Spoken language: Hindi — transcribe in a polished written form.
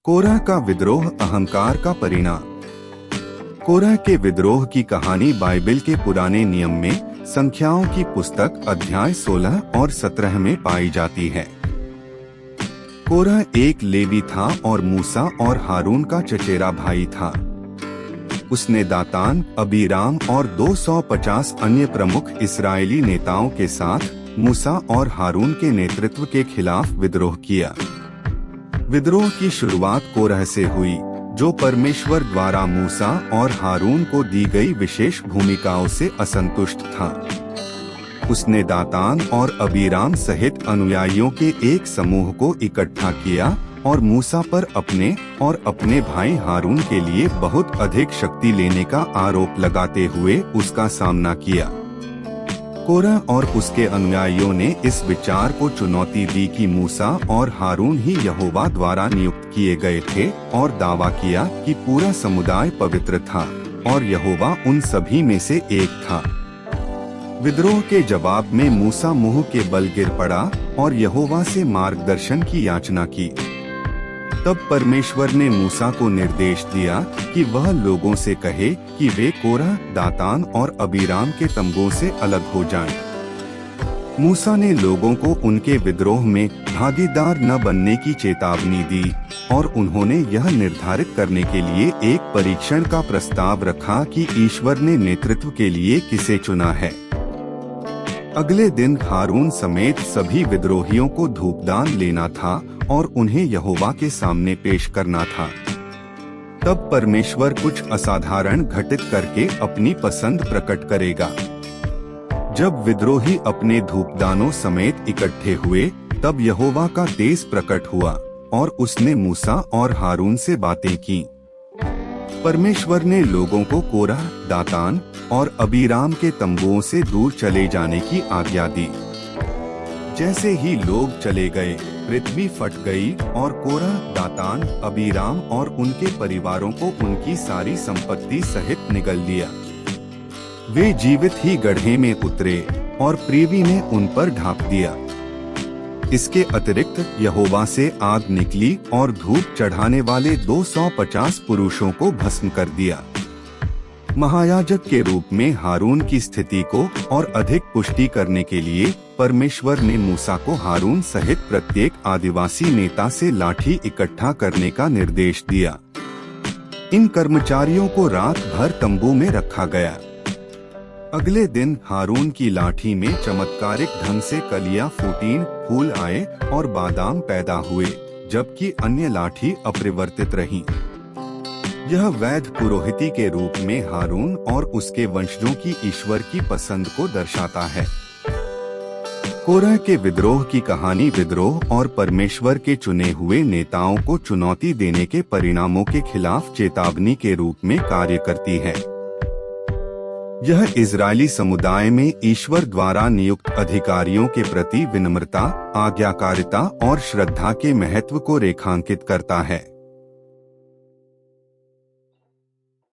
कोरह का विद्रोह अहंकार का परिणाम। कोरह के विद्रोह की कहानी बाइबल के पुराने नियम में संख्याओं की पुस्तक अध्याय 16 और 17 में पाई जाती है। कोरह एक लेवी था और मूसा और हारून का चचेरा भाई था। उसने दातान, अबीराम और 250 अन्य प्रमुख इस्राएली नेताओं के साथ मूसा और हारून के नेतृत्व के खिलाफ विद्रोह किया। विद्रोह की शुरुआत कोरह से हुई, जो परमेश्वर द्वारा मूसा और हारून को दी गई विशेष भूमिकाओं से असंतुष्ट था। उसने दातान और अबीराम सहित अनुयायियों के एक समूह को इकट्ठा किया और मूसा पर अपने और अपने भाई हारून के लिए बहुत अधिक शक्ति लेने का आरोप लगाते हुए उसका सामना किया। कोरह और उसके अनुयायियों ने इस विचार को चुनौती दी कि मूसा और हारून ही यहोवा द्वारा नियुक्त किए गए थे और दावा किया कि पूरा समुदाय पवित्र था और यहोवा उन सभी में से एक था। विद्रोह के जवाब में मूसा मुंह के बल गिर पड़ा और यहोवा से मार्गदर्शन की याचना की। तब परमेश्वर ने मूसा को निर्देश दिया कि वह लोगों से कहे कि वे कोरह, दातान और अबीराम के तंबुओं से अलग हो जाएं। मूसा ने लोगों को उनके विद्रोह में भागीदार न बनने की चेतावनी दी और उन्होंने यह निर्धारित करने के लिए एक परीक्षण का प्रस्ताव रखा कि ईश्वर ने नेतृत्व के लिए किसे चुना है। अगले दिन हारून समेत सभी विद्रोहियों को धूपदान लेना था और उन्हें यहोवा के सामने पेश करना था। तब परमेश्वर कुछ असाधारण घटित करके अपनी पसंद प्रकट करेगा। जब विद्रोही अपने धूपदानों समेत इकट्ठे हुए, तब यहोवा का तेज प्रकट हुआ और उसने मूसा और हारून से बातें की। परमेश्वर ने लोगों को कोरह, दातान और अबीराम के तंबुओं से दूर चले जाने की आज्ञा दी। जैसे ही लोग चले गए, पृथ्वी फट गई और कोरह, दातान, अबीराम और उनके परिवारों को उनकी सारी संपत्ति सहित निगल लिया। वे जीवित ही गड्ढे में उतरे और पृथ्वी ने उन पर ढांप दिया। इसके अतिरिक्त यहोवा से आग निकली और धूप चढ़ाने वाले 250 पुरुषों को भस्म कर दिया। महायाजक के रूप में हारून की स्थिति को और अधिक पुष्टि करने के लिए परमेश्वर ने मूसा को हारून सहित प्रत्येक आदिवासी नेता से लाठी इकट्ठा करने का निर्देश दिया। इन कर्मचारियों को रात भर तंबू में रखा गया। अगले दिन हारून की लाठी में चमत्कारिक ढंग से कलियां फूटीं, फूल आए और बादाम पैदा हुए, जबकि अन्य लाठी अपरिवर्तित रहीं। यह वैध पुरोहिती के रूप में हारून और उसके वंशजों की ईश्वर की पसंद को दर्शाता है। कोरह के विद्रोह की कहानी विद्रोह और परमेश्वर के चुने हुए नेताओं को चुनौती देने के परिणामों के खिलाफ चेतावनी के रूप में कार्य करती है। यह इजरायली समुदाय में ईश्वर द्वारा नियुक्त अधिकारियों के प्रति विनम्रता, आज्ञाकारिता और श्रद्धा के महत्व को रेखांकित करता है।